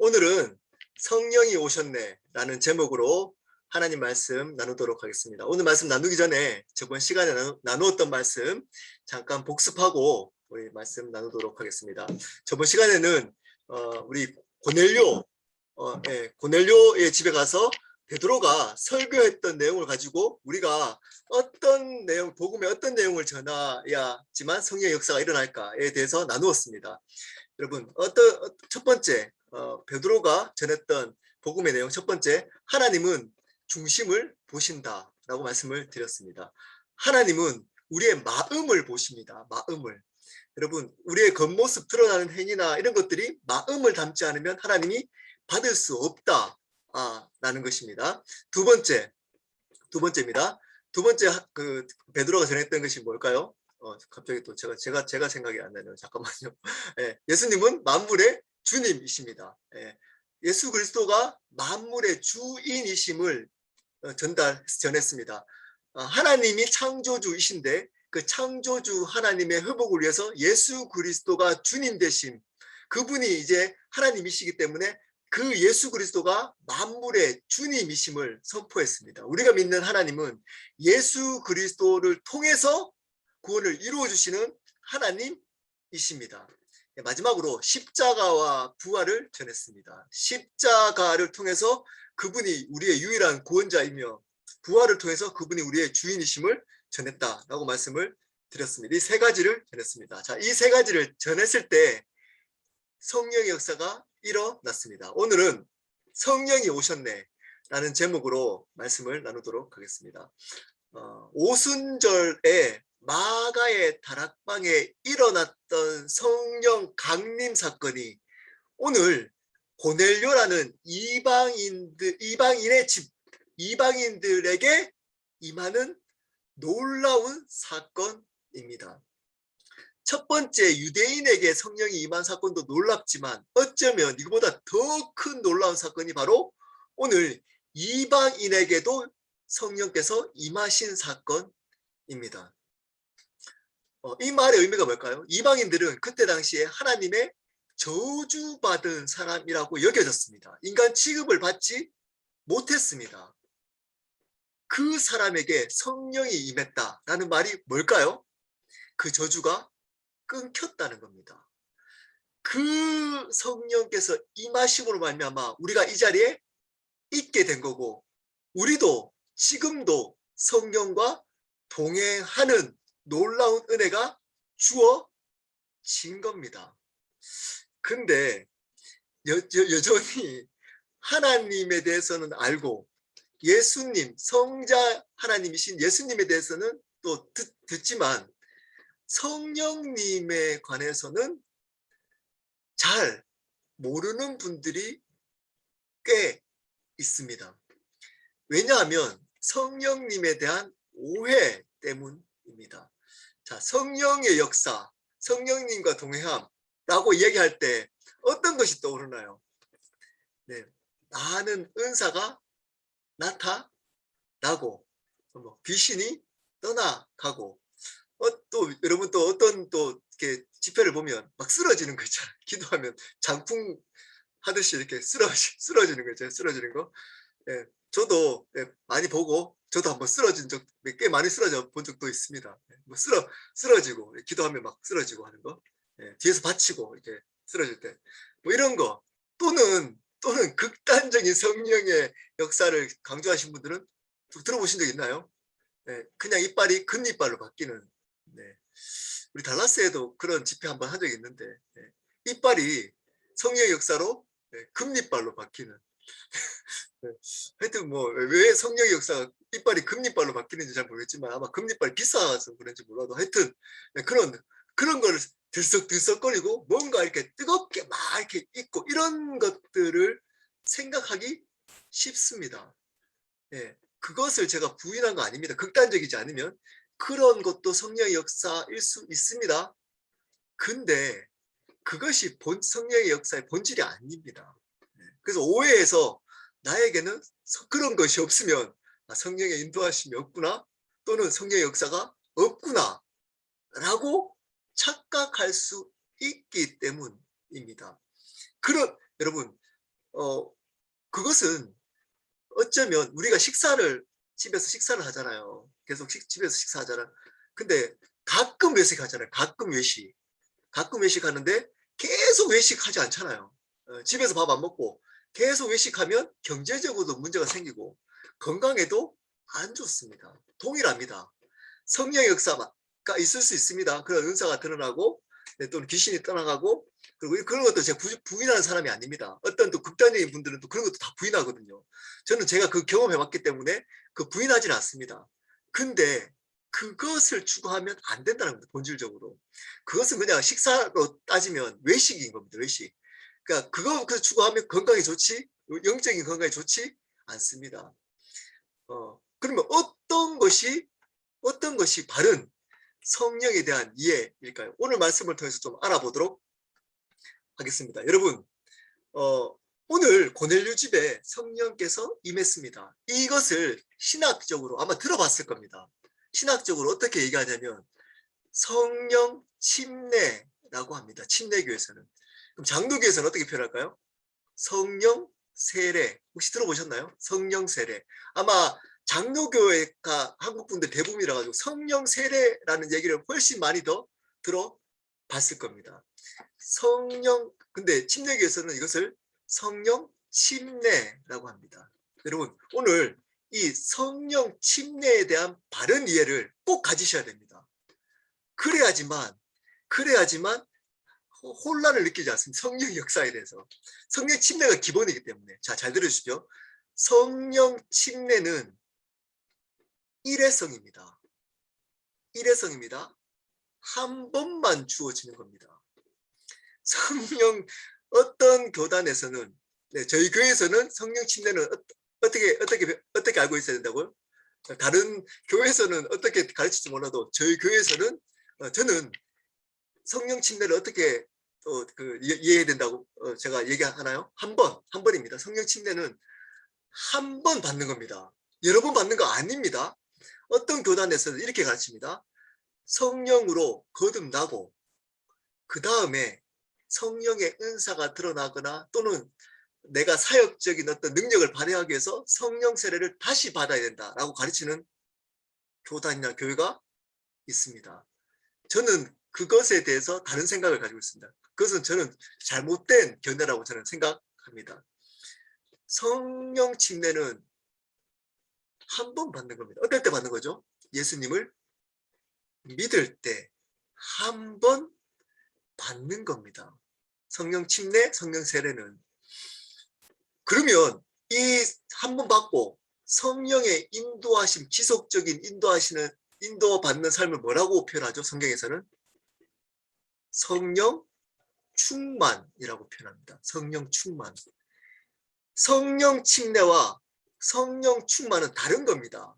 오늘은 성령이 오셨네 라는 제목으로 하나님 말씀 나누도록 하겠습니다. 오늘 말씀 나누기 전에 저번 시간에 나누었던 말씀 잠깐 복습하고 우리 말씀 나누도록 하겠습니다. 저번 시간에는 우리 고넬료의 집에 가서 베드로가 설교했던 내용을 가지고 우리가 어떤 내용, 복음에 어떤 내용을 전해야지만 성령의 역사가 일어날까에 대해서 나누었습니다. 여러분, 첫 번째 베드로가 전했던 복음의 내용 첫 번째, 하나님은 중심을 보신다라고 말씀을 드렸습니다. 하나님은 우리의 마음을 보십니다. 마음을. 여러분, 우리의 겉모습 드러나는 행위나 이런 것들이 마음을 담지 않으면 하나님이 받을 수 없다 라는 것입니다. 두 번째입니다. 두 번째 베드로가 전했던 것이 뭘까요? 갑자기 또 제가 생각이 안 나네요. 잠깐만요. 예수님은 만물의 주님이십니다. 예수 그리스도가 만물의 주인이심을 전했습니다. 하나님이 창조주이신데 그 창조주 하나님의 회복을 위해서 예수 그리스도가 주님 되심, 그분이 이제 하나님이시기 때문에 그 예수 그리스도가 만물의 주님이심을 선포했습니다. 우리가 믿는 하나님은 예수 그리스도를 통해서 구원을 이루어 주시는 하나님이십니다. 마지막으로 십자가와 부활을 전했습니다. 십자가를 통해서 그분이 우리의 유일한 구원자이며 부활을 통해서 그분이 우리의 주인이심을 전했다라고 말씀을 드렸습니다. 이 세 가지를 전했습니다. 자, 이 세 가지를 전했을 때 성령의 역사가 일어났습니다. 오늘은 성령이 오셨네 라는 제목으로 말씀을 나누도록 하겠습니다. 오순절에 마가의 다락방에 일어났던 성령 강림 사건이 오늘 고넬료라는 이방인들에게 임하는 놀라운 사건입니다. 첫 번째 유대인에게 성령이 임한 사건도 놀랍지만 어쩌면 이거보다 더 큰 놀라운 사건이 바로 오늘 이방인에게도 성령께서 임하신 사건입니다. 이 말의 의미가 뭘까요? 이방인들은 그때 당시에 하나님의 저주받은 사람이라고 여겨졌습니다. 인간 취급을 받지 못했습니다. 그 사람에게 성령이 임했다라는 말이 뭘까요? 그 저주가 끊겼다는 겁니다. 그 성령께서 임하심으로 말미암아 우리가 이 자리에 있게 된 거고, 우리도 지금도 성령과 동행하는 놀라운 은혜가 주어진 겁니다. 근데 여전히 하나님에 대해서는 알고 예수님, 성자 하나님이신 예수님에 대해서는 또 듣지만 성령님에 관해서는 잘 모르는 분들이 꽤 있습니다. 왜냐하면 성령님에 대한 오해 때문입니다. 자, 성령의 역사, 성령님과 동행함라고 얘기할 때 어떤 것이 떠오르나요? 네, 많은 은사가 나타나고 귀신이 떠나가고 또 여러분 또 어떤 또 이렇게 집회를 보면 막 쓰러지는 거 있잖아요. 기도하면 장풍 하듯이 이렇게 쓰러지는 거 있잖아요. 쓰러지는 거. 예, 저도 많이 보고 저도 한번 쓰러진 적 꽤 많이 쓰러져 본 적도 있습니다. 뭐 쓰러지고 기도하면 막 쓰러지고 하는 거. 뒤에서 받치고 이렇게 쓰러질 때 뭐 이런 거 또는 극단적인 성령의 역사를 강조하신 분들은 들어보신 적 있나요? 그냥 이빨이 금이빨로 바뀌는. 우리 달라스에도 그런 집회 한번 한 적이 있는데 이빨이 성령의 역사로 금이빨로 바뀌는. 하여튼 뭐 왜 성령의 역사가 이빨이 금이빨로 바뀌는지 잘 모르겠지만 아마 금이빨이 비싸서 그런지 몰라도 하여튼 그런 거를 들썩들썩거리고 뭔가 이렇게 뜨겁게 막 이렇게 있고 이런 것들을 생각하기 쉽습니다. 그것을 제가 부인한 거 아닙니다. 극단적이지 않으면 그런 것도 성령의 역사일 수 있습니다. 근데 그것이 성령의 역사의 본질이 아닙니다. 그래서 오해해서 나에게는 그런 것이 없으면 성령의 인도하심이 없구나, 또는 성령의 역사가 없구나 라고 착각할 수 있기 때문입니다. 여러분, 그것은 어쩌면 우리가 집에서 식사를 하잖아요. 계속 집에서 식사하잖아. 근데 가끔 외식하잖아요. 가끔 외식하는데 계속 외식하지 않잖아요. 집에서 밥 안 먹고 계속 외식하면 경제적으로도 문제가 생기고 건강에도 안 좋습니다. 동일합니다. 성령의 역사가 있을 수 있습니다. 그런 은사가 드러나고 또는 귀신이 떠나가고, 그리고 그런 것도 제가 부인하는 사람이 아닙니다. 어떤 또 극단적인 분들은 또 그런 것도 다 부인하거든요. 저는 제가 그 경험해봤기 때문에 그 부인하지는 않습니다. 근데 그것을 추구하면 안 된다는 겁니다. 본질적으로. 그것은 그냥 식사로 따지면 외식인 겁니다. 외식. 그러니까 그거 추구하면 건강이 좋지, 영적인 건강이 좋지 않습니다. 그러면 어떤 것이 바른 성령에 대한 이해일까요? 오늘 말씀을 통해서 좀 알아보도록 하겠습니다. 여러분, 오늘 고넬류 집에 성령께서 임했습니다. 이것을 신학적으로 아마 들어봤을 겁니다. 신학적으로 어떻게 얘기하냐면 성령 침례라고 합니다. 침례교에서는. 그럼 장로교에서는 어떻게 표현할까요? 성령 세례. 혹시 들어보셨나요? 성령 세례. 아마 장로교회가 한국 분들 대부분이라 가지고 성령 세례라는 얘기를 훨씬 많이 더 들어봤을 겁니다. 근데 침례교에서는 이것을 성령 침례라고 합니다. 여러분, 오늘 이 성령 침례에 대한 바른 이해를 꼭 가지셔야 됩니다. 그래야지만 혼란을 느끼지 않습니다. 성령 역사에 대해서. 성령 침례가 기본이기 때문에. 자, 잘 들으십시오. 성령 침례는 일회성입니다. 일회성입니다. 한 번만 주어지는 겁니다. 어떤 교단에서는, 저희 교회에서는 성령 침례는 어떻게 알고 있어야 된다고요? 다른 교회에서는 어떻게 가르칠지 몰라도 저희 교회에서는 저는 성령 침례를 어떻게 이해해야 된다고 제가 얘기하나요? 한 번입니다. 성령 침례는 한 번 받는 겁니다. 여러 번 받는 거 아닙니다. 어떤 교단에서는 이렇게 가르칩니다. 성령으로 거듭나고 그 다음에 성령의 은사가 드러나거나 또는 내가 사역적인 어떤 능력을 발휘하기 위해서 성령 세례를 다시 받아야 된다라고 가르치는 교단이나 교회가 있습니다. 저는 그것에 대해서 다른 생각을 가지고 있습니다. 그것은 저는 잘못된 견해라고 저는 생각합니다. 성령 침례는 한 번 받는 겁니다. 어떨 때 받는 거죠? 예수님을 믿을 때 한 번 받는 겁니다. 성령 침례, 성령 세례는. 그러면 이 한 번 받고 성령의 인도하심, 지속적인 인도받는 삶을 뭐라고 표현하죠? 성경에서는 성령 충만이라고 표현합니다. 성령 충만. 성령 침례와 성령 충만은 다른 겁니다.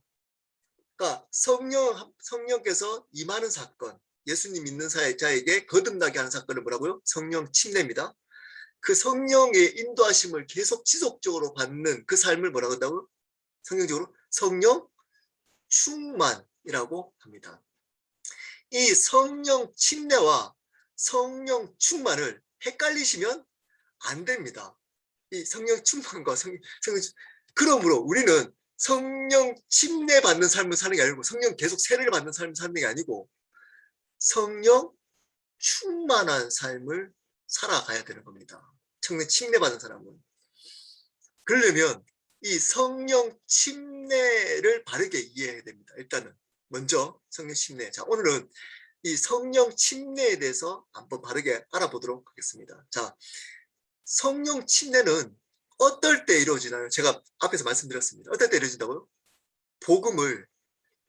그러니까 성령께서 임하는 사건, 예수님 믿는 자에게 거듭나게 하는 사건을 뭐라고요? 성령 침례입니다. 그 성령의 인도하심을 계속 지속적으로 받는 그 삶을 뭐라고 한다고요? 성경적으로 성령 충만이라고 합니다. 이 성령 침례와 성령 충만을 헷갈리시면 안 됩니다. 이 성령 충만과 그러므로 우리는 성령 침례 받는 삶을 사는 게 아니고 성령 계속 세례를 받는 삶을 사는 게 아니고 성령 충만한 삶을 살아가야 되는 겁니다. 성령 침례 받은 사람은. 그러려면 이 성령 침례를 바르게 이해해야 됩니다. 일단은 먼저 성령 침례. 자, 오늘은 이 성령 침례에 대해서 한번 바르게 알아보도록 하겠습니다. 자, 성령 침례는 어떨 때 이루어지나요? 제가 앞에서 말씀드렸습니다. 어떨 때 이루어진다고요? 복음을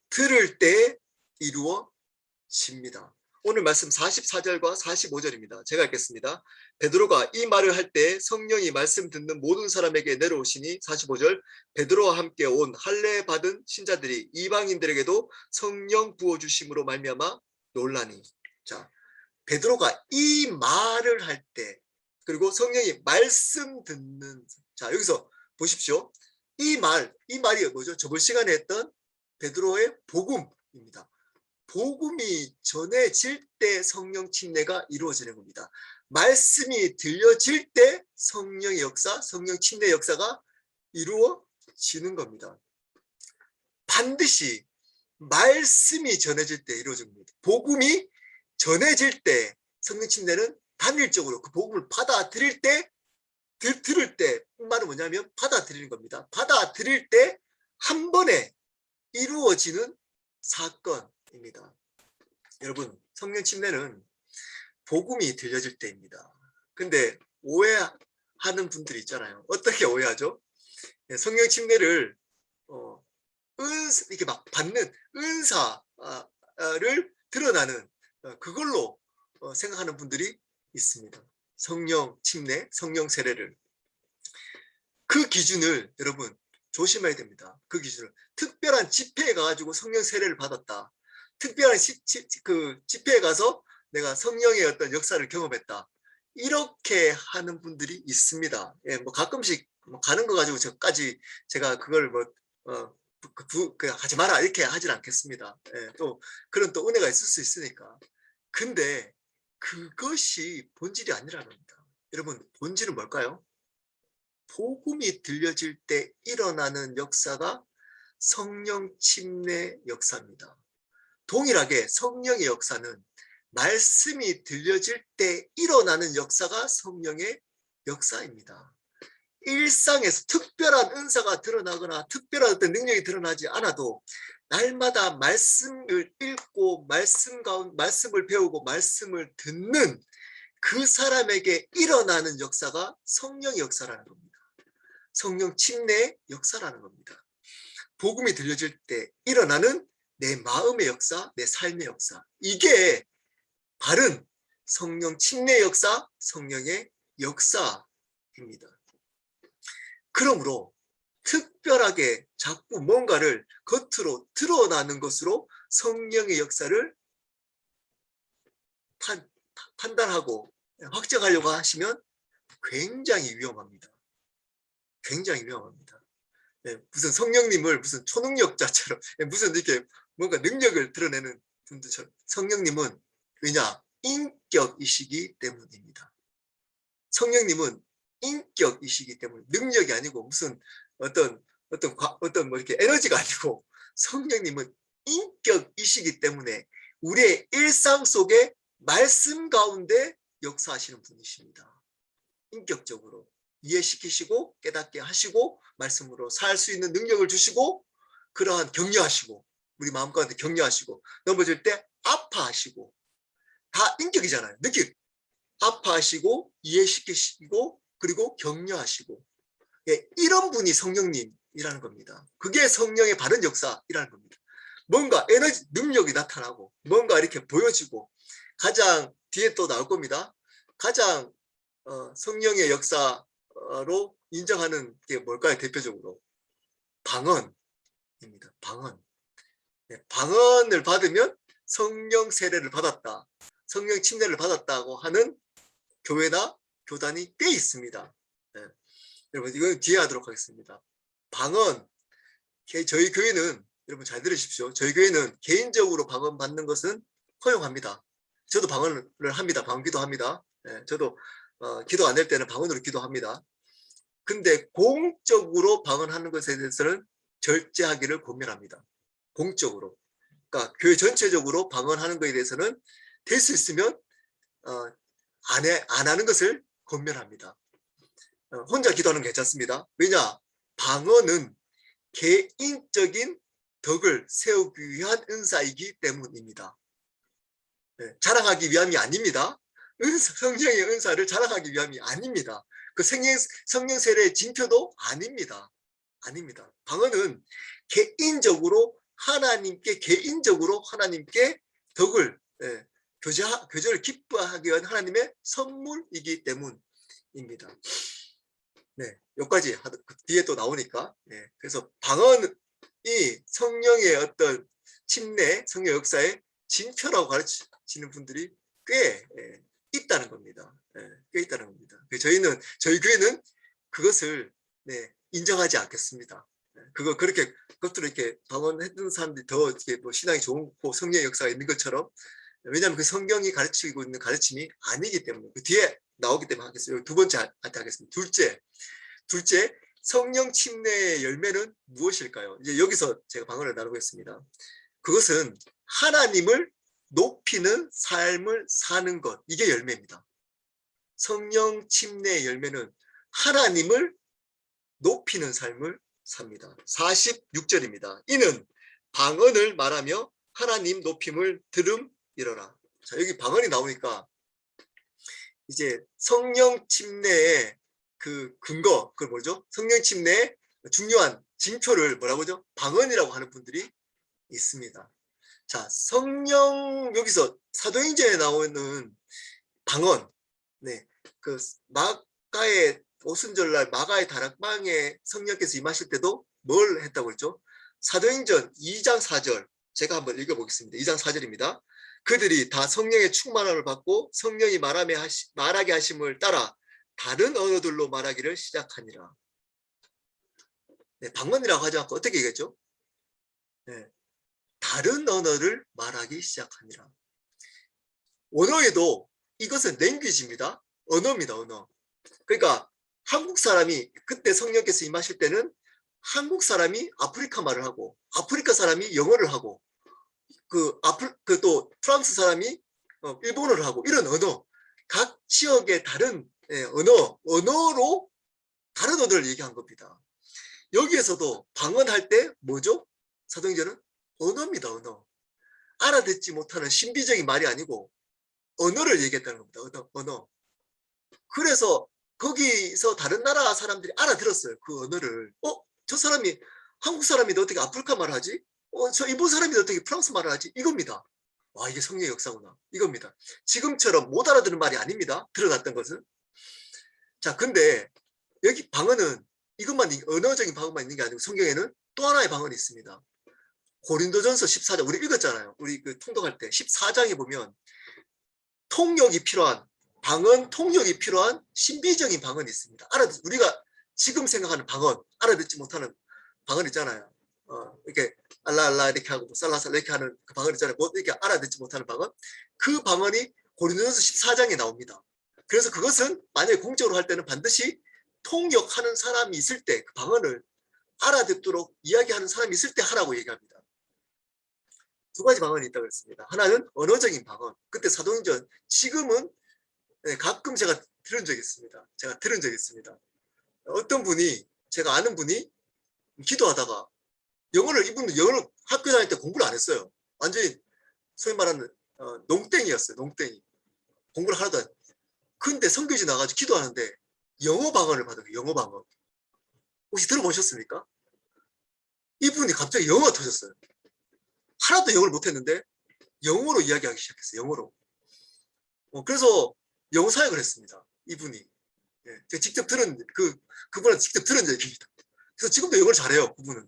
들을 때 이루어집니다. 오늘 말씀 44절과 45절입니다. 제가 읽겠습니다. 베드로가 이 말을 할 때 성령이 말씀 듣는 모든 사람에게 내려오시니 45절 베드로와 함께 온 할례 받은 신자들이 이방인들에게도 성령 부어주심으로 말미암아 놀라니. 자, 베드로가 이 말을 할 때 그리고 성령이 말씀 듣는. 자, 여기서 보십시오. 이 말이 뭐죠? 저번 시간에 했던 베드로의 복음입니다. 복음이 전해질 때 성령 침례가 이루어지는 겁니다. 말씀이 들려질 때 성령의 역사, 성령 침례 역사가 이루어지는 겁니다. 반드시 말씀이 전해질 때 이루어집니다. 복음이 전해질 때 성령 침례는 단일적으로 그 복음을 받아들일 때, 들을 때 말은 뭐냐면 받아들이는 겁니다. 받아들일 때 한 번에 이루어지는 사건입니다. 여러분, 성령 침례는 복음이 들려질 때입니다. 근데 오해하는 분들이 있잖아요. 어떻게 오해하죠? 성령 침례를 이렇게 막 받는 은사를 드러나는 그걸로 생각하는 분들이 있습니다. 성령 침례, 성령 세례를. 그 기준을 여러분 조심해야 됩니다. 그 기준을. 특별한 집회에 가가지고 성령 세례를 받았다. 특별한 그 집회에 가서 내가 성령의 어떤 역사를 경험했다. 이렇게 하는 분들이 있습니다. 예, 뭐 가끔씩 가는 거 가지고 저까지 제가 그걸 하지 마라 이렇게 하진 않겠습니다. 예, 또 그런 또 은혜가 있을 수 있으니까. 근데 그것이 본질이 아니라는 겁니다. 여러분, 본질은 뭘까요? 복음이 들려질 때 일어나는 역사가 성령 침례 역사입니다. 동일하게 성령의 역사는 말씀이 들려질 때 일어나는 역사가 성령의 역사입니다. 일상에서 특별한 은사가 드러나거나 특별한 어떤 능력이 드러나지 않아도 날마다 말씀을 읽고 말씀을 배우고 말씀을 듣는 그 사람에게 일어나는 역사가 성령의 역사라는 겁니다. 성령 침례의 역사라는 겁니다. 복음이 들려질 때 일어나는 내 마음의 역사, 내 삶의 역사. 이게 바른 성령 침례의 역사, 성령의 역사입니다. 그러므로 특별하게 자꾸 뭔가를 겉으로 드러나는 것으로 성령의 역사를 판단하고 확정하려고 하시면 굉장히 위험합니다. 굉장히 위험합니다. 무슨 성령님을 무슨 초능력자처럼 무슨 이렇게 뭔가 능력을 드러내는 분들처럼 성령님은 왜냐? 인격이시기 때문입니다. 성령님은 인격이시기 때문에 능력이 아니고 무슨 어떤 뭐 이렇게 에너지가 아니고 성령님은 인격이시기 때문에 우리의 일상 속에 말씀 가운데 역사하시는 분이십니다. 인격적으로 이해시키시고 깨닫게 하시고 말씀으로 살 수 있는 능력을 주시고 그러한 격려하시고 우리 마음 가운데 격려하시고 넘어질 때 아파하시고 다 인격이잖아요. 느낌 아파하시고 이해시키시고 그리고 격려하시고 이런 분이 성령님이라는 겁니다. 그게 성령의 바른 역사이라는 겁니다. 뭔가 에너지 능력이 나타나고 뭔가 이렇게 보여지고 가장 뒤에 또 나올 겁니다. 가장 성령의 역사로 인정하는 게 뭘까요? 대표적으로 방언입니다. 방언. 방언을 받으면 성령 세례를 받았다. 성령 침례를 받았다고 하는 교회나 교단이 꽤 있습니다. 여러분 이건 뒤에 하도록 하겠습니다. 방언. 저희 교회는 여러분 잘 들으십시오. 저희 교회는 개인적으로 방언 받는 것은 허용합니다. 저도 방언을 합니다. 방언기도 합니다. 저도 기도 안 될 때는 방언으로 기도합니다. 근데 공적으로 방언하는 것에 대해서는 절제하기를 권면합니다. 공적으로. 그러니까 교회 전체적으로 방언하는 것에 대해서는 될 수 있으면 안 하는 것을 권면합니다. 혼자 기도하는 게 괜찮습니다. 왜냐? 방언은 개인적인 덕을 세우기 위한 은사이기 때문입니다. 자랑하기 위함이 아닙니다. 성령의 은사를 자랑하기 위함이 아닙니다. 그 성령 세례의 징표도 아닙니다. 아닙니다. 방언은 개인적으로 하나님께 덕을 교제를 기뻐하기 위한 하나님의 선물이기 때문입니다. 네, 여기까지 뒤에 또 나오니까. 그래서 방언이 성령의 어떤 침례, 성령 역사의 징표라고 가르치는 분들이 꽤 있다는 겁니다. 꽤 있다는 겁니다. 저희 교회는 그것을 인정하지 않겠습니다. 그것들을 이렇게 방언했던 사람들이 더 이렇게 뭐 신앙이 좋고 성령의 역사가 있는 것처럼 왜냐하면 그 성경이 가르치고 있는 가르침이 아니기 때문에 그 뒤에 나오기 때문에 하겠어요. 두 번째 하겠습니다. 둘째, 성령 침례의 열매는 무엇일까요? 이제 여기서 제가 방언을 나누겠습니다. 그것은 하나님을 높이는 삶을 사는 것, 이게 열매입니다. 성령 침례의 열매는 하나님을 높이는 삶을 삽니다. 46절입니다. 이는 방언을 말하며 하나님 높임을 들음이러라. 자, 여기 방언이 나오니까 이제 성령 침례의 그 근거, 그 뭐죠? 성령 침례의 중요한 징표를 뭐라고 하죠? 방언이라고 하는 분들이 있습니다. 자, 성령, 여기서 사도행전에 나오는 방언, 네, 그 마가의 오순절날 마가의 다락방에 성령께서 임하실 때도 뭘 했다고 했죠? 사도행전 2장 4절, 제가 한번 읽어보겠습니다. 2장 4절입니다. 그들이 다 성령의 충만함을 받고 성령이 말하게 하심을 따라 다른 언어들로 말하기를 시작하니라. 네, 방언이라고 하지 않고 어떻게 얘기했죠? 네, 다른 언어를 말하기 시작하니라. 언어에도 이것은 랭귀지입니다. 언어입니다. 언어. 그러니까 한국 사람이 그때 성령께서 임하실 때는 한국 사람이 아프리카 말을 하고 아프리카 사람이 영어를 하고 또 프랑스 사람이 일본어를 하고 이런 언어, 각 지역의 다른 언어로 다른 언어를 얘기한 겁니다. 여기에서도 방언할 때 뭐죠? 사도행전은 언어입니다. 언어. 알아듣지 못하는 신비적인 말이 아니고 언어를 얘기했다는 겁니다. 언어. 그래서 거기서 다른 나라 사람들이 알아들었어요. 그 언어를. 저 사람이 한국 사람인데 어떻게 아프리카 말을 하지? 저 일본 사람인데 어떻게 프랑스 말을 하지? 이겁니다. 와, 이게 성령의 역사구나. 이겁니다. 지금처럼 못 알아듣는 말이 아닙니다. 드러났던 것은. 자, 근데 여기 방언은 이것만 언어적인 방언만 있는 게 아니고 성경에는 또 하나의 방언이 있습니다. 고린도전서 14장 우리 읽었잖아요. 우리 그 통독할 때 14장에 보면 통역이 필요한 방언, 통역이 필요한 신비적인 방언이 있습니다. 우리가 지금 생각하는 방언, 알아듣지 못하는 방언 있잖아요. 이렇게 알라알라 이렇게 하고 살라살라 이렇게 하는 그 방언 있잖아요. 뭐 이렇게 알아듣지 못하는 방언. 그 방언이 고린도전서 14장에 나옵니다. 그래서 그것은 만약에 공적으로 할 때는 반드시 통역하는 사람이 있을 때 그 방언을 알아듣도록 이야기하는 사람이 있을 때 하라고 얘기합니다. 두 가지 방언이 있다고 했습니다. 하나는 언어적인 방언. 그때 사도행전, 지금은 가끔 제가 들은 적이 있습니다. 어떤 분이, 제가 아는 분이 기도하다가 이분은 영어를 학교 다닐 때 공부를 안 했어요. 완전히 소위 말하는 농땡이였어요. 농땡이. 공부를 하다. 근데 선교지 나가지고 기도하는데 영어 방언을 받아요. 영어 방언. 혹시 들어보셨습니까? 이분이 갑자기 영어가 터졌어요. 하나도 영어를 못했는데 영어로 이야기하기 시작했어요. 영어로. 그래서 영어 사역을 했습니다. 이분이. 제가 직접 들은 그분한테 직접 들은 얘기입니다. 그래서 지금도 영어를 잘해요. 그분은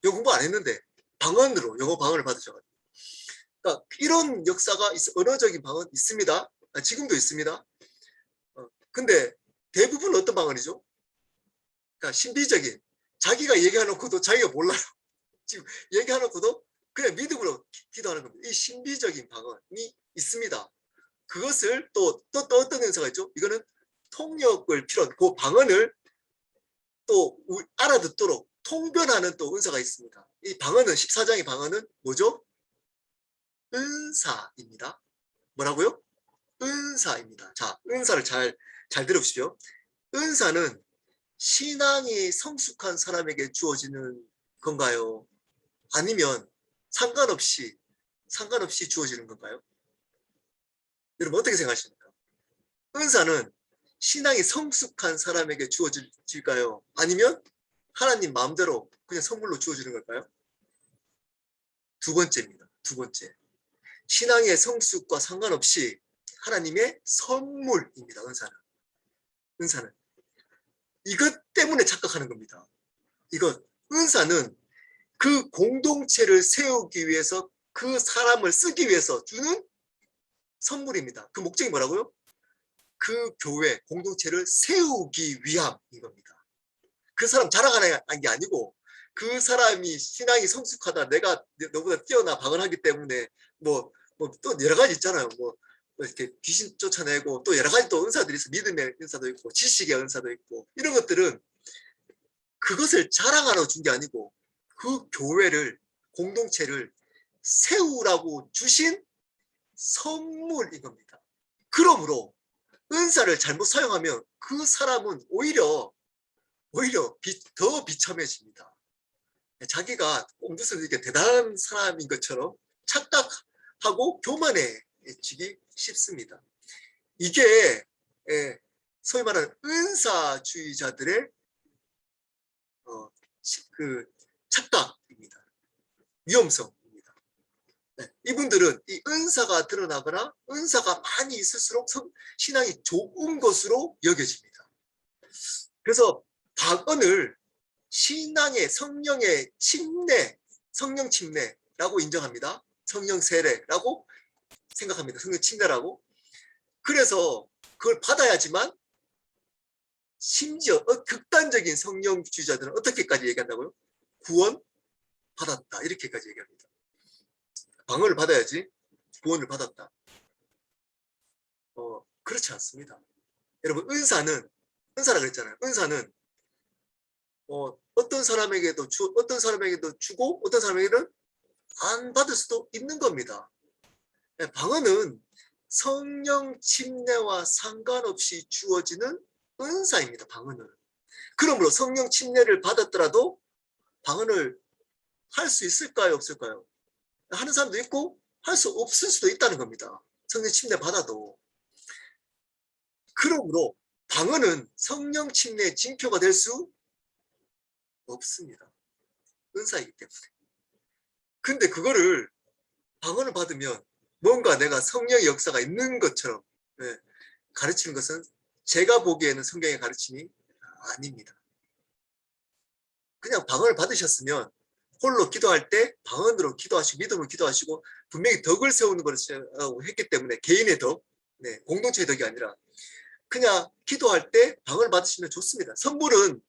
영어 공부 안 했는데 방언으로 영어 방언을 받으셔가지고. 그러니까 이런 역사가 언어적인 방언 있습니다. 지금도 있습니다. 근데 대부분 어떤 방언이죠? 그러니까 신비적인, 자기가 얘기해놓고도 자기가 몰라요. 지금 얘기해놓고도 그냥 믿음으로 기도하는 겁니다. 이 신비적인 방언이 있습니다. 그것을 또 어떤 은사가 있죠? 이거는 통역을 필요한 그 방언을 또 알아듣도록 통변하는 또 은사가 있습니다. 이 방언은 14장의 방언은 뭐죠? 은사입니다. 뭐라고요? 은사입니다. 자, 은사를 잘 들어보십시오. 은사는 신앙이 성숙한 사람에게 주어지는 건가요? 아니면 상관없이 주어지는 건가요? 여러분 어떻게 생각하십니까? 은사는 신앙이 성숙한 사람에게 주어질까요? 아니면 하나님 마음대로 그냥 선물로 주어지는 걸까요? 두 번째입니다. 두 번째. 신앙의 성숙과 상관없이 하나님의 선물입니다. 은사는. 이것 때문에 착각하는 겁니다. 은사는 그 공동체를 세우기 위해서 그 사람을 쓰기 위해서 주는 선물입니다. 그 목적이 뭐라고요? 그 교회 공동체를 세우기 위함인 겁니다. 그 사람 자랑하는 게 아니고 그 사람이 신앙이 성숙하다, 내가 너보다 뛰어나 방언하기 때문에 뭐 뭐 또 여러 가지 있잖아요. 뭐 이렇게 귀신 쫓아내고 또 여러 가지 또 은사들이 있어. 믿음의 은사도 있고 지식의 은사도 있고 이런 것들은 그것을 자랑하러 준 게 아니고 그 교회를 공동체를 세우라고 주신 선물인 겁니다. 그러므로 은사를 잘못 사용하면 그 사람은 오히려 더 비참해집니다. 자기가 꼭 무슨 이렇게 대단한 사람인 것처럼 착각하고 교만해지기 쉽습니다. 이게 소위 말하는 은사주의자들의 그 착각입니다. 위험성입니다. 이분들은 이 은사가 드러나거나 은사가 많이 있을수록 신앙이 좋은 것으로 여겨집니다. 그래서 박언을 신앙의 성령의 침례, 성령 침례라고 인정합니다. 성령 세례라고 생각합니다. 성령 침례라고. 그래서 그걸 받아야지만 심지어 극단적인 성령주의자들은 어떻게까지 얘기한다고요? 구원 받았다 이렇게까지 얘기합니다. 방언을 받아야지 구원을 받았다. 그렇지 않습니다. 여러분 은사라 그랬잖아요. 은사는 어떤 사람에게도 주고 어떤 사람에게는 안 받을 수도 있는 겁니다. 방언은 성령 침례와 상관없이 주어지는 은사입니다. 방언은. 그러므로 성령 침례를 받았더라도 방언을 할 수 있을까요? 없을까요? 하는 사람도 있고 할 수 없을 수도 있다는 겁니다. 성령 침례 받아도. 그러므로 방언은 성령 침례의 징표가 될 수 없습니다. 은사이기 때문에. 근데 그거를 방언을 받으면 뭔가 내가 성령의 역사가 있는 것처럼 가르치는 것은 제가 보기에는 성경의 가르침이 아닙니다. 그냥 방언을 받으셨으면 홀로 기도할 때 방언으로 기도하시고 믿음으로 기도하시고 분명히 덕을 세우는 것을 했기 때문에 개인의 덕, 공동체의 덕이 아니라 그냥 기도할 때 방언을 받으시면 좋습니다. 선물은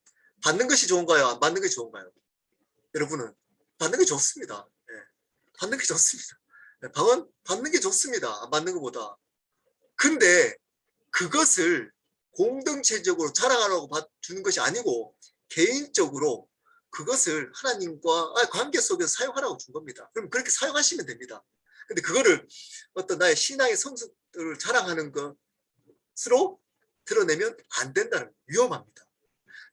받는 것이 좋은가요? 안 받는 것이 좋은가요? 여러분은 받는 게 좋습니다. 받는 게 좋습니다. 방언 받는 게 좋습니다. 안 받는 것보다. 근데 그것을 공동체적으로 자랑하라고 주는 것이 아니고 개인적으로 그것을 하나님과 관계 속에서 사용하라고 준 겁니다. 그럼 그렇게 사용하시면 됩니다. 근데 그거를 어떤 나의 신앙의 성숙을 자랑하는 것으로 드러내면 안 된다는 거예요. 위험합니다.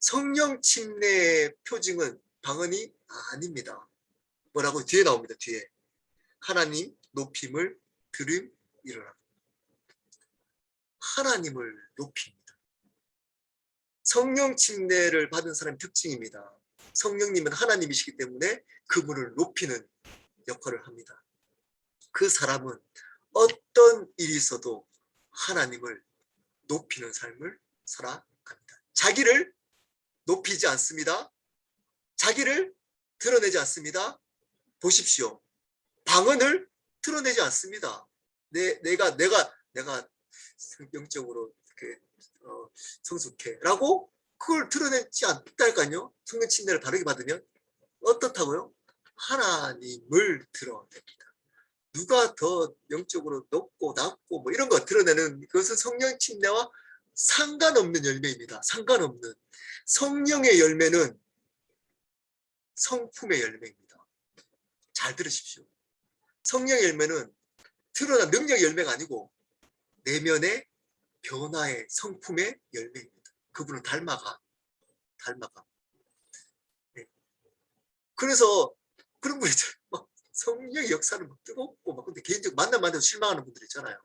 성령 침례의 표징은 방언이 아닙니다. 뭐라고 뒤에 나옵니다. 뒤에 하나님 높임을 들음 일어나. 하나님을 높입니다. 성령 침례를 받은 사람의 특징입니다. 성령님은 하나님이시기 때문에 그분을 높이는 역할을 합니다. 그 사람은 어떤 일이 있어도 하나님을 높이는 삶을 살아갑니다. 자기를 높이지 않습니다. 자기를 드러내지 않습니다. 보십시오. 방언을 드러내지 않습니다. 내가 영적으로 성숙해라고 그걸 드러내지 않다니까요. 성령 침례를 바르게 받으면 어떻다고요? 하나님을 드러냅니다. 누가 더 영적으로 높고 낮고 뭐 이런 거 드러내는 그것은 성령 침례와 상관없는 열매입니다. 상관없는. 성령의 열매는 성품의 열매입니다. 잘 들으십시오. 성령의 열매는 드러난 능력의 열매가 아니고 내면의 변화의 성품의 열매입니다. 그분을 닮아가. 네. 그래서 그런 분이 막 성령의 역사는 막 뜨겁고 막 근데 개인적으로 만나면 실망하는 분들 있잖아요.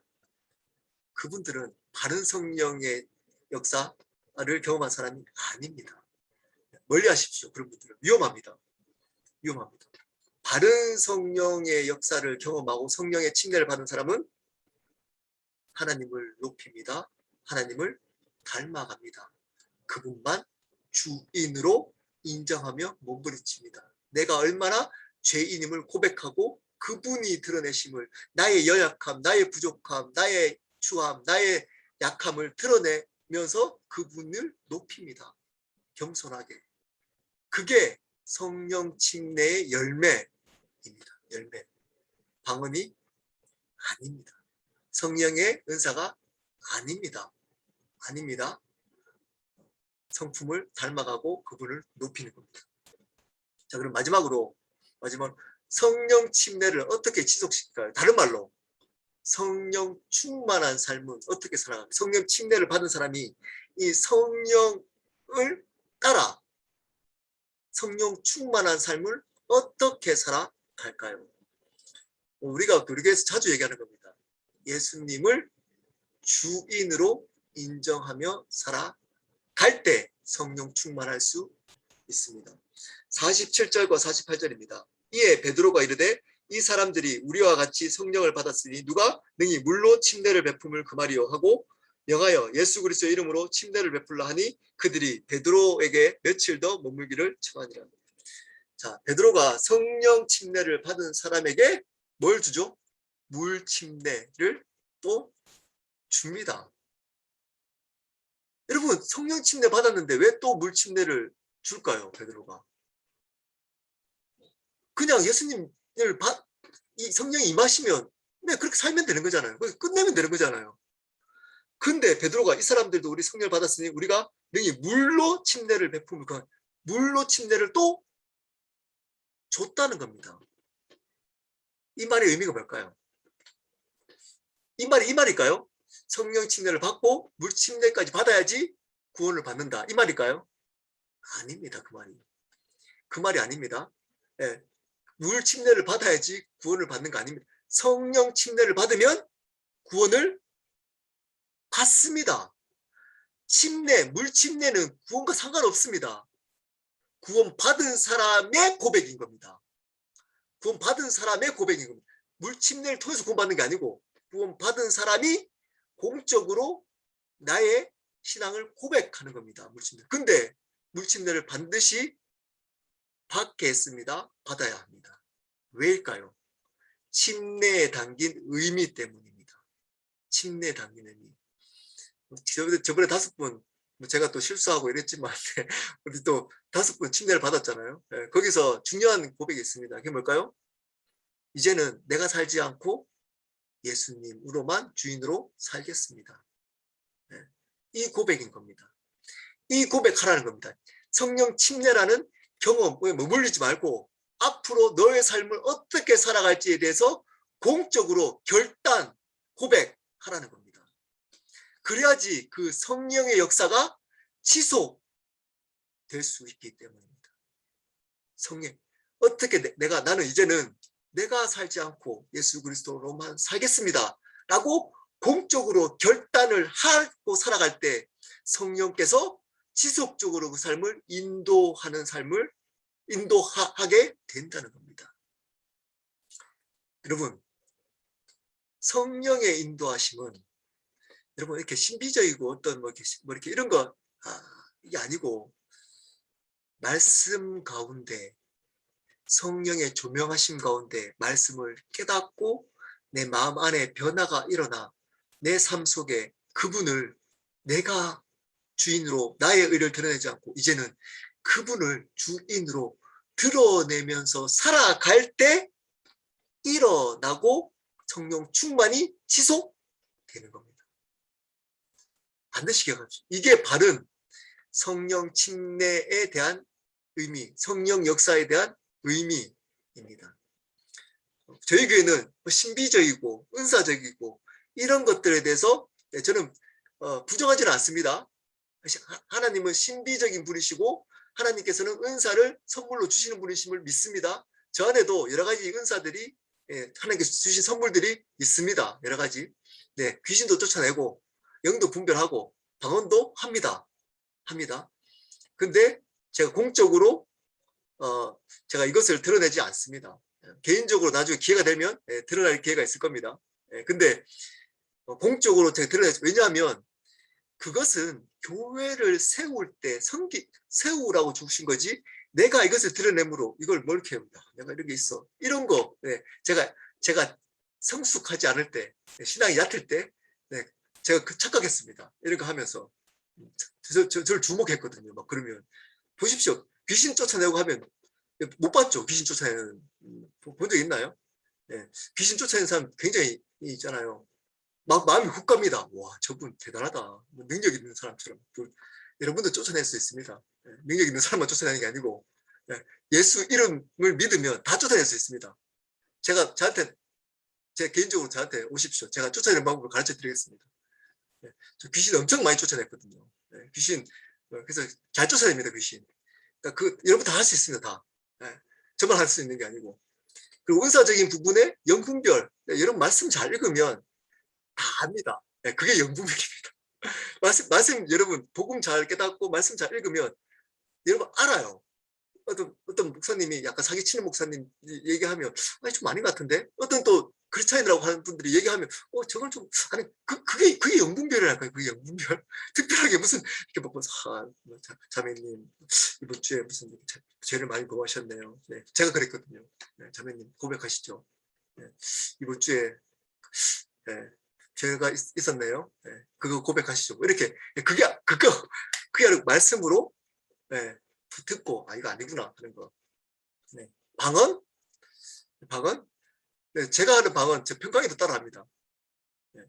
그분들은 바른 성령의 역사를 경험한 사람이 아닙니다. 멀리 하십시오. 그런 분들은 위험합니다. 바른 성령의 역사를 경험하고 성령의 침례를 받은 사람은 하나님을 높입니다. 하나님을 닮아갑니다. 그분만 주인으로 인정하며 몸부림칩니다. 내가 얼마나 죄인임을 고백하고 그분이 드러내심을 나의 연약함, 나의 부족함, 나의 추함, 나의 약함을 드러내면서 그분을 높입니다. 겸손하게. 그게 성령 침례의 열매입니다. 열매. 방언이 아닙니다. 성령의 은사가 아닙니다. 아닙니다. 성품을 닮아가고 그분을 높이는 겁니다. 자, 그럼 마지막 성령 침례를 어떻게 지속시킬까요? 다른 말로 성령 충만한 삶은 어떻게 살아갑니까? 성령 침례를 받은 사람이 이 성령을 따라 성령 충만한 삶을 어떻게 살아갈까요? 우리가 교리교에서 자주 얘기하는 겁니다. 예수님을 주인으로 인정하며 살아갈 때 성령 충만할 수 있습니다. 47절과 48절입니다. 이에 베드로가 이르되 이 사람들이 우리와 같이 성령을 받았으니 누가 능히 물로 침례를 베품을 그 말이요 하고 명하여 예수 그리스도의 이름으로 침례를 베풀라 하니 그들이 베드로에게 며칠 더 머물기를 청하니라. 자, 베드로가 성령 침례를 받은 사람에게 뭘 주죠? 물 침례를 또 줍니다. 여러분, 성령 침례 받았는데 왜 또 물 침례를 줄까요? 베드로가 그냥 예수님을 이 성령이 임하시면 네, 그렇게 살면 되는 거잖아요. 끝내면 되는 거잖아요. 근데 베드로가 이 사람들도 우리 성령을 받았으니 우리가 능히 물로 침례를 베푸면 그 물로 침례를 또 줬다는 겁니다. 이 말의 의미가 뭘까요? 이 말일까요? 성령 침례를 받고 물 침례까지 받아야지 구원을 받는다. 이 말일까요? 아닙니다. 그 말이 아닙니다. 네. 물 침례를 받아야지 구원을 받는 거 아닙니다. 성령 침례를 받으면 구원을 받습니다. 물 침례는 구원과 상관없습니다. 구원 받은 사람의 고백인 겁니다. 구원 받은 사람의 고백인 겁니다. 물 침례를 통해서 구원 받는 게 아니고 구원 받은 사람이 공적으로 나의 신앙을 고백하는 겁니다. 근데 물 침례를 반드시 받겠습니다. 받아야 합니다. 왜일까요? 침례에 담긴 의미 때문입니다. 침례에 담긴 의미. 저번에 5번 제가 또 실수하고 이랬지만 우리 또 5번 침례를 받았잖아요. 네, 거기서 중요한 고백이 있습니다. 그게 뭘까요? 이제는 내가 살지 않고 예수님으로만 주인으로 살겠습니다. 네, 이 고백인 겁니다. 이 고백하라는 겁니다. 성령 침례라는 경험에 머물리지 말고 앞으로 너의 삶을 어떻게 살아갈지에 대해서 공적으로 결단, 고백하라는 겁니다. 그래야지 그 성령의 역사가 지속될 수 있기 때문입니다. 성령, 어떻게 나는 이제는 내가 살지 않고 예수 그리스도로만 살겠습니다. 라고 공적으로 결단을 하고 살아갈 때 성령께서 지속적으로 그 삶을 인도하게 된다는 겁니다. 여러분, 성령의 인도하심은 여러분 이렇게 신비적이고 어떤 이렇게 이런 거 이게 아니고 말씀 가운데 성령의 조명하심 가운데 말씀을 깨닫고 내 마음 안에 변화가 일어나 내 삶 속에 그분을 내가 주인으로 나의 의를 드러내지 않고 이제는 그분을 주인으로 드러내면서 살아갈 때 일어나고 성령 충만이 지속되는 겁니다. 반드시 기억하십시오. 이게 바른 성령 침례에 대한 의미, 성령 역사에 대한 의미입니다. 저희 교회는 신비적이고 은사적이고 이런 것들에 대해서 저는 부정하지는 않습니다. 하나님은 신비적인 분이시고 하나님께서는 은사를 선물로 주시는 분이심을 믿습니다. 저 안에도 여러 가지 은사들이 하나님께서 주신 선물들이 있습니다. 여러 가지. 네, 귀신도 쫓아내고 영도 분별하고 방언도 합니다. 근데 제가 공적으로 제가 이것을 드러내지 않습니다. 개인적으로 나중에 기회가 되면 드러날 기회가 있을 겁니다. 근데 공적으로 제가 드러내죠. 왜냐하면 그것은 교회를 세울 때 세우라고 주신 거지 내가 이것을 드러내므로 이걸 뭘 이렇게 내가 이런 게 있어 이런 거 제가 성숙하지 않을 때 신앙이 얕을 때 제가 착각했습니다. 이런 거 하면서 저를 주목했거든요. 막 그러면 보십시오. 귀신 쫓아내고 하면 못 봤죠. 귀신 쫓아내는 본 적 있나요? 예, 귀신 쫓아내는 사람 굉장히 있잖아요. 막 마음이 훅 갑니다. 와, 저분 대단하다. 뭐 능력 있는 사람처럼. 여러분도 쫓아낼 수 있습니다. 예, 능력 있는 사람만 쫓아내는 게 아니고 예, 예수 이름을 믿으면 다 쫓아낼 수 있습니다. 제 개인적으로 저한테 오십시오. 제가 쫓아내는 방법을 가르쳐 드리겠습니다. 예, 저 귀신 엄청 많이 쫓아냈거든요. 예, 귀신 그래서 잘 쫓아냅니다. 귀신. 그러니까 여러분 다 할 수 있습니다. 다. 예, 저만 할 수 있는 게 아니고. 그리고 은사적인 부분에 영분별, 여러분 말씀 잘 읽으면 다 압니다. 네, 그게 영분별입니다. 말씀 여러분 복음 잘 깨닫고 말씀 잘 읽으면 여러분 알아요. 어떤 목사님이 약간 사기치는 목사님 얘기하면 좀 아닌 것 같은데, 어떤 또 크리스찬이라고 하는 분들이 얘기하면 저건 좀 아니 그게 영분별이랄까요. 그게 영분별. 특별하게 무슨 이렇게 뭐 자매님 이번 주에 무슨 죄를 많이 범하셨네요. 네, 제가 그랬거든요. 네, 자매님 고백하시죠. 네, 이번 주에 네, 죄가 있었네요. 네, 그거 고백하시죠. 이렇게 그게 말씀으로 네, 듣고 이거 아니구나 하는 거. 네. 방언? 네, 제가 하는 방언 제 평강이도 따라합니다. 네.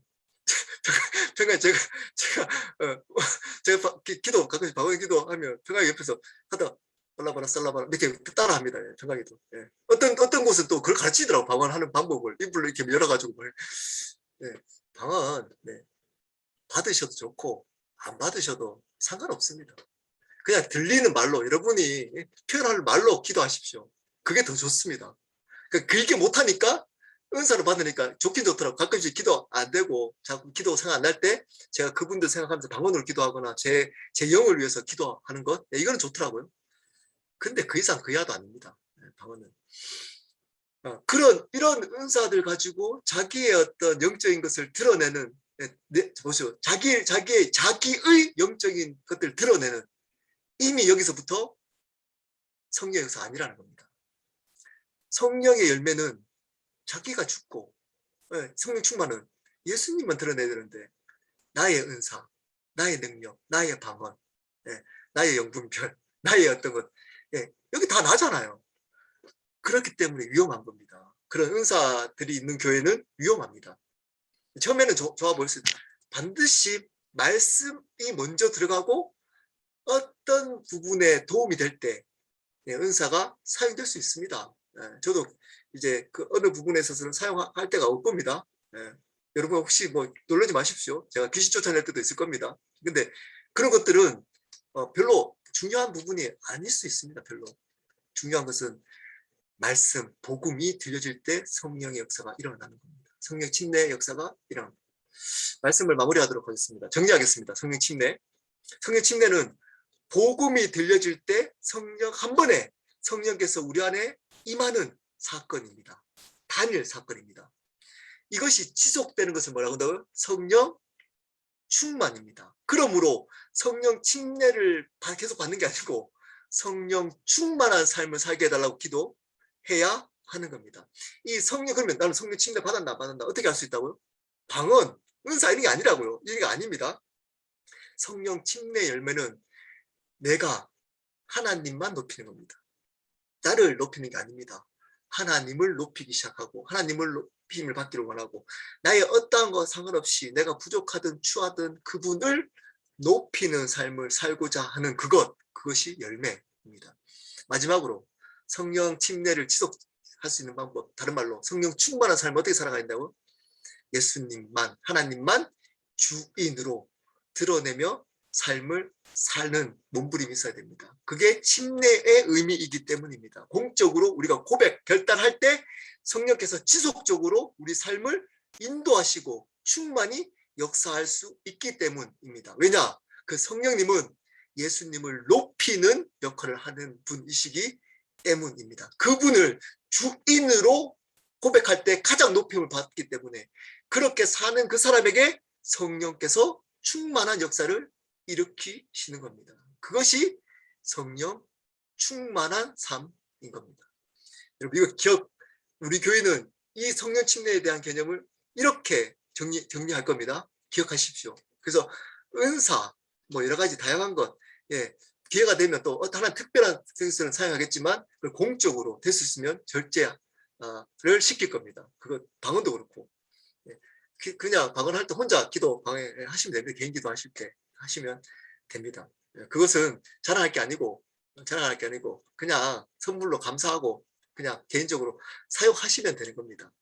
평강 제가 기도 가끔씩 방언 기도하면 평강이 옆에서 하다 살라바라 이렇게 따라합니다. 예, 평강이도. 예. 어떤 곳은 또 그걸 가르치더라고. 방언하는 방법을 입을 이렇게 열어가지고 네, 방언 네. 받으셔도 좋고 안 받으셔도 상관없습니다. 그냥 들리는 말로 여러분이 표현할 말로 기도하십시오. 그게 더 좋습니다. 그게 못하니까 은사를 받으니까 좋긴 좋더라고. 가끔씩 기도 안 되고 자꾸 기도 생각 안 날 때 제가 그분들 생각하면서 방언으로 기도하거나 제 영을 위해서 기도하는 것 이거는 좋더라고요. 근데 그 이상 그 이하도 아닙니다. 방언은. 이런 은사들 가지고 자기의 어떤 영적인 것을 드러내는 보시오. 자기의 영적인 것들 드러내는 이미 여기서부터 성령의 역사 아니라는 겁니다. 성령의 열매는 자기가 죽고 성령 충만은 예수님만 드러내야 되는데 나의 은사, 나의 능력, 나의 방언, 나의 영분별, 나의 어떤 것 여기 다 나잖아요. 그렇기 때문에 위험한 겁니다. 그런 은사들이 있는 교회는 위험합니다. 처음에는 좋아 보일 수 있다. 반드시 말씀이 먼저 들어가고 어떤 부분에 도움이 될 때 은사가 사용될 수 있습니다. 저도 이제 그 어느 부분에 있어서는 사용할 때가 올 겁니다. 여러분 혹시 뭐 놀라지 마십시오. 제가 귀신 쫓아낼 때도 있을 겁니다. 근데 그런 것들은 별로 중요한 부분이 아닐 수 있습니다. 별로. 중요한 것은 말씀, 복음이 들려질 때 성령의 역사가 일어나는 겁니다. 성령 침례의 역사가 일어납니다. 말씀을 마무리하도록 하겠습니다. 정리하겠습니다. 성령 침례. 성령 침례는 복음이 들려질 때 성령 한 번에 성령께서 우리 안에 임하는 사건입니다. 단일 사건입니다. 이것이 지속되는 것을 뭐라고 한다고요? 성령 충만입니다. 그러므로 성령 침례를 계속 받는 게 아니고 성령 충만한 삶을 살게 해달라고 기도해야 하는 겁니다. 이 성령, 그러면 나는 성령 침례 받았나 안 받았나 어떻게 할 수 있다고요? 방언, 은사 이런 게 아니라고요. 이런 게 아닙니다. 성령 침례 열매는 내가 하나님만 높이는 겁니다. 나를 높이는 게 아닙니다. 하나님을 높이기 시작하고 하나님을 높임을 받기를 원하고 나의 어떠한 것 상관없이 내가 부족하든 추하든 그분을 높이는 삶을 살고자 하는 그것이 열매입니다. 마지막으로 성령 침례를 지속할 수 있는 방법, 다른 말로 성령 충만한 삶을 어떻게 살아가야 된다고? 예수님만, 하나님만 주인으로 드러내며 삶을 사는 몸부림이 있어야 됩니다. 그게 침례의 의미이기 때문입니다. 공적으로 우리가 고백, 결단할 때 성령께서 지속적으로 우리 삶을 인도하시고 충만히 역사할 수 있기 때문입니다. 왜냐? 그 성령님은 예수님을 높이는 역할을 하는 분이시기 때문입니다. 그분을 주인으로 고백할 때 가장 높임을 받기 때문에 그렇게 사는 그 사람에게 성령께서 충만한 역사를 일으키시는 겁니다. 그것이 성령 충만한 삶인 겁니다. 여러분 이거 우리 교회는 이 성령 침례에 대한 개념을 이렇게 정리할 겁니다. 기억하십시오. 그래서 은사 뭐 여러 가지 다양한 것 기회가 되면 또 하나 특별한 센스는 사용하겠지만 공적으로 될 수 있으면 절제 를 시킬 겁니다. 그거 방언도 그렇고. 예. 그냥 방언할 때 혼자 기도 하시면 됩니다. 개인 기도하실 때 하시면 됩니다. 예. 그것은 자랑할 게 아니고 그냥 선물로 감사하고 그냥 개인적으로 사용하시면 되는 겁니다.